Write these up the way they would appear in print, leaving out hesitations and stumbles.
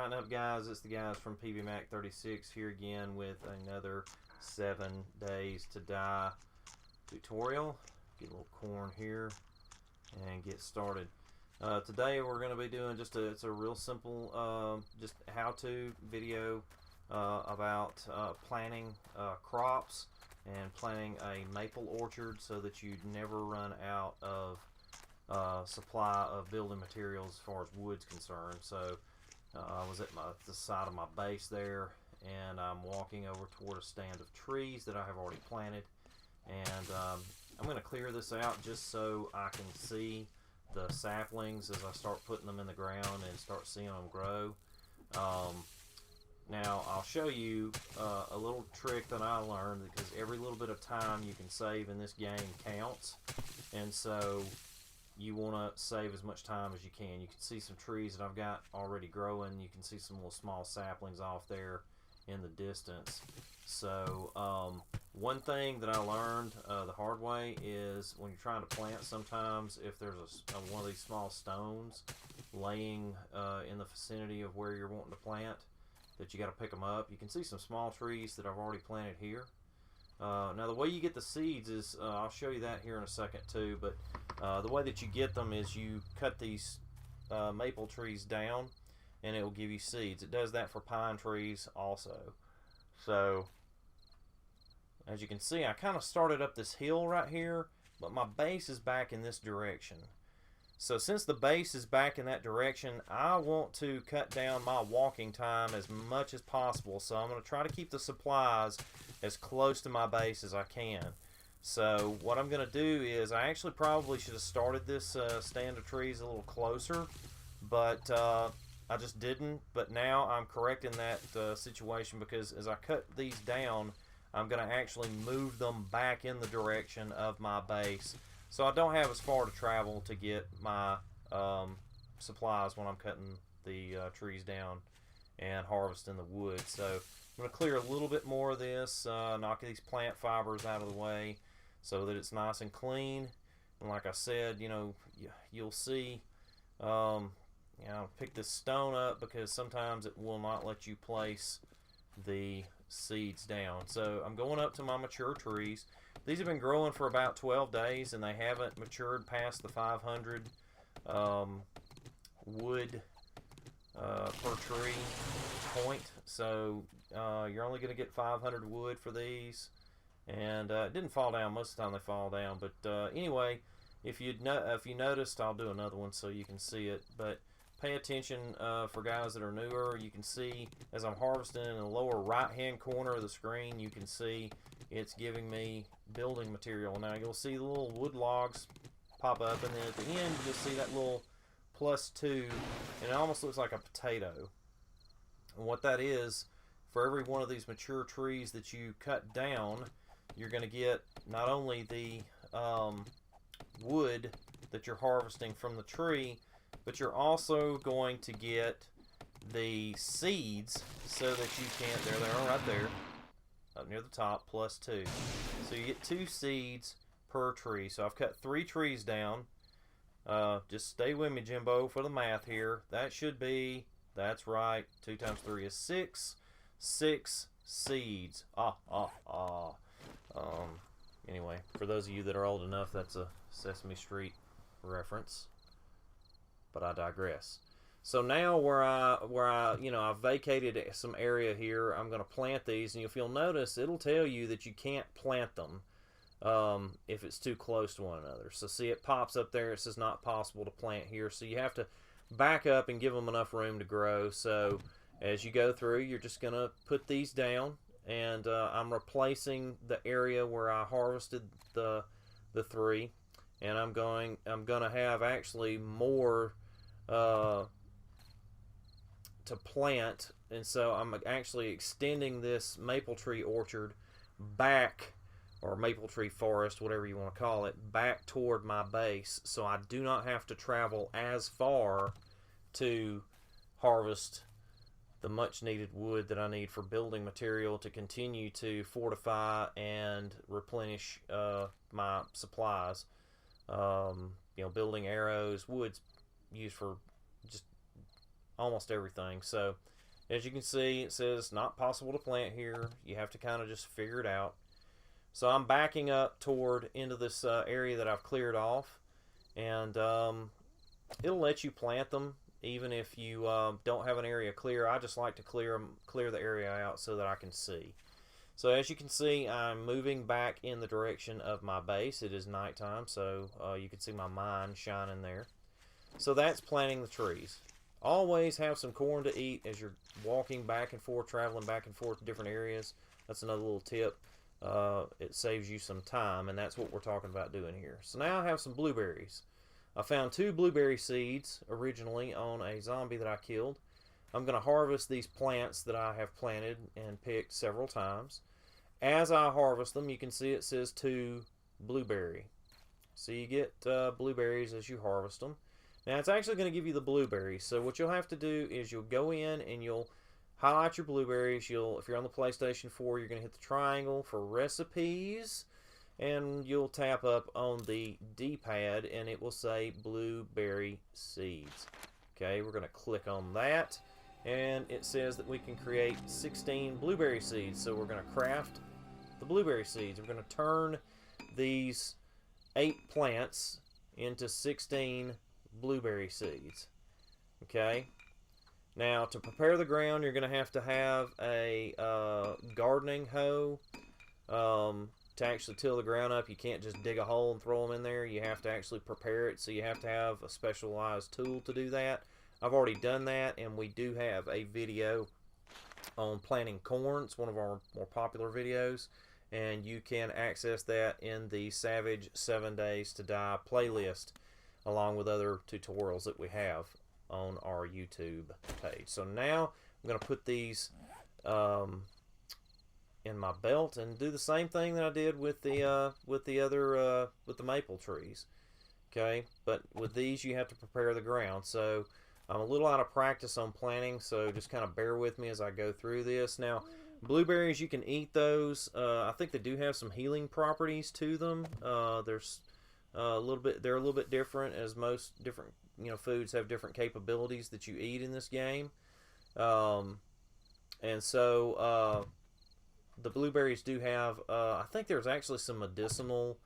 Lighten up, guys. It's the guys from PVMac 36 here again with another 7 days to die tutorial. Get a little corn here and get started. Today we're going to be doing it's a real simple just how-to video about planting crops and planting a maple orchard so that you never run out of supply of building materials as far as wood's concerned. So I was at the side of my base there, and I'm walking over toward a stand of trees that I have already planted, and I'm going to clear this out just so I can see the saplings as I start putting them in the ground and start seeing them grow. Now I'll show you a little trick that I learned, because every little bit of time you can save in this game counts, and so you want to save as much time as you can. You can see some trees that I've got already growing. You can see some little small saplings off there in the distance. So one thing that I learned the hard way is when you're trying to plant, sometimes if there's one of these small stones laying in the vicinity of where you're wanting to plant, that you got to pick them up. You can see some small trees that I've already planted here. Now the way you get the seeds is, I'll show you that here in a second too, but the way that you get them is you cut these maple trees down and it will give you seeds. It does that for pine trees also. So as you can see, I kind of started up this hill right here, but my base is back in this direction. So since the base is back in that direction, I want to cut down my walking time as much as possible. So I'm going to try to keep the supplies as close to my base as I can. So what I'm going to do is, I actually probably should have started this stand of trees a little closer, but I just didn't. But now I'm correcting that situation, because as I cut these down, I'm going to actually move them back in the direction of my base. So I don't have as far to travel to get my supplies when I'm cutting the trees down and harvesting the wood. So I'm going to clear a little bit more of this, knock these plant fibers out of the way so that it's nice and clean. And like I said, you'll see, pick this stone up, because sometimes it will not let you place the seeds down. So I'm going up to my mature trees. These have been growing for about 12 days and they haven't matured past the 500 wood per tree point. So you're only going to get 500 wood for these, and it didn't fall down. Most of the time they fall down, but anyway, if you noticed, I'll do another one so you can see it, but pay attention for guys that are newer. You can see as I'm harvesting, in the lower right hand corner of the screen, you can see it's giving me building material. Now you'll see the little wood logs pop up, and then at the end you'll see that little +2, and it almost looks like a potato. And what that is, for every one of these mature trees that you cut down, you're going to get not only the wood that you're harvesting from the tree, but you're also going to get the seeds, so that you can, there they are right there, up near the top, +2. So you get 2 seeds per tree. So I've cut 3 trees down. Just stay with me, Jimbo, for the math here. That should be, that's right, 2 times 3 is 6. 6 seeds. Anyway, for those of you that are old enough, that's a Sesame Street reference. But I digress. So now where I've vacated some area here, I'm going to plant these, and if you'll notice, it'll tell you that you can't plant them if it's too close to one another. So see, it pops up there, it says not possible to plant here. So you have to back up and give them enough room to grow. So as you go through, you're just going to put these down, and I'm replacing the area where I harvested the 3, and I'm going to have actually more to plant, and so I'm actually extending this maple tree orchard back, or maple tree forest, whatever you want to call it, back toward my base, so I do not have to travel as far to harvest the much needed wood that I need for building material to continue to fortify and replenish my supplies. Building arrows, wood's used for just almost everything. So As you can see, it says not possible to plant here. You have to kind of just figure it out. So I'm backing up toward into this area that I've cleared off, and it'll let you plant them even if you don't have an area clear. I just like to clear the area out so that I can see. So as you can see, I'm moving back in the direction of my base. It is nighttime, so you can see my mine shining there. So that's planting the trees. Always have some corn to eat as you're walking back and forth, traveling back and forth to different areas. That's another little tip. It saves you some time, and that's what we're talking about doing here. So now I have some blueberries. I found 2 blueberry seeds originally on a zombie that I killed. I'm going to harvest these plants that I have planted and picked several times. As I harvest them, you can see it says 2 blueberry. So you get blueberries as you harvest them. Now it's actually going to give you the blueberries. So what you'll have to do is you'll go in and you'll highlight your blueberries. If you're on the PlayStation 4, you're going to hit the triangle for recipes, and you'll tap up on the D-pad and it will say blueberry seeds. Okay, we're going to click on that, and it says that we can create 16 blueberry seeds. So we're going to craft the blueberry seeds. We're going to turn these 8 plants into 16 blueberry seeds. Okay, now to prepare the ground, you're going to have a gardening hoe to actually till the ground up. You can't just dig a hole and throw them in there. You have to actually prepare it, so you have to have a specialized tool to do that. I've already done that, and we do have a video on planting corn. It's one of our more popular videos, and you can access that in the Savage 7 Days to Die playlist, along with other tutorials that we have on our YouTube page. So now I'm going to put these in my belt and do the same thing that I did with the maple trees. Okay, but with these you have to prepare the ground. So I'm a little out of practice on planting, so just kind of bear with me as I go through this. Now, blueberries, you can eat those. I think they do have some healing properties to them. There's they're a little bit different, as most different foods have different capabilities that you eat in this game. And so the blueberries do have, I think there's actually some medicinal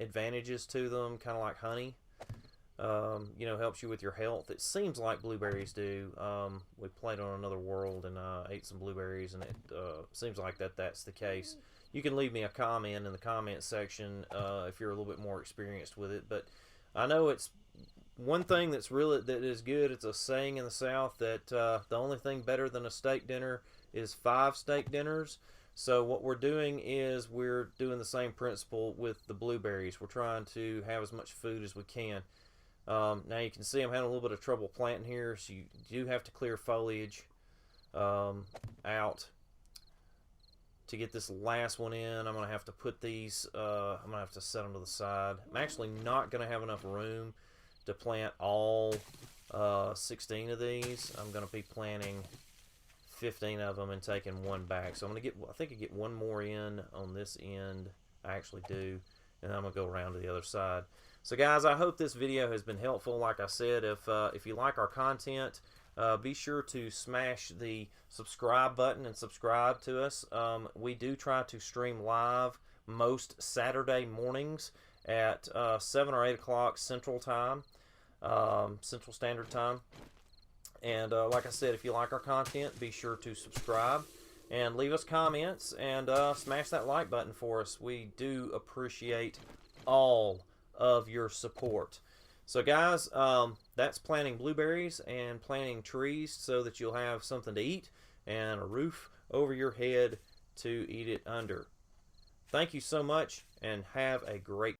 advantages to them, kind of like honey. Helps you with your health. It seems like blueberries do. We played on another world and ate some blueberries, and it seems like that's the case. You can leave me a comment in the comment section if you're a little bit more experienced with it. But I know it's one thing that is good. It's a saying in the South that the only thing better than a steak dinner is 5 steak dinners. So what we're doing is we're doing the same principle with the blueberries. We're trying to have as much food as we can. Now you can see I'm having a little bit of trouble planting here, so you do have to clear foliage out to get this last one in. I'm going to have to put these, I'm going to have to set them to the side. I'm actually not going to have enough room to plant all 16 of these. I'm going to be planting 15 of them and taking one back. So I'm going to I think I get one more in on this end. I actually do. And then I'm going to go around to the other side. So guys, I hope this video has been helpful. Like I said, if you like our content, be sure to smash the subscribe button and subscribe to us. We do try to stream live most Saturday mornings at 7 or 8 o'clock Central Time, Central Standard Time. And like I said, if you like our content, be sure to subscribe and leave us comments and smash that like button for us. We do appreciate all of your support. So guys, that's planting blueberries and planting trees so that you'll have something to eat and a roof over your head to eat it under. Thank you so much, and have a great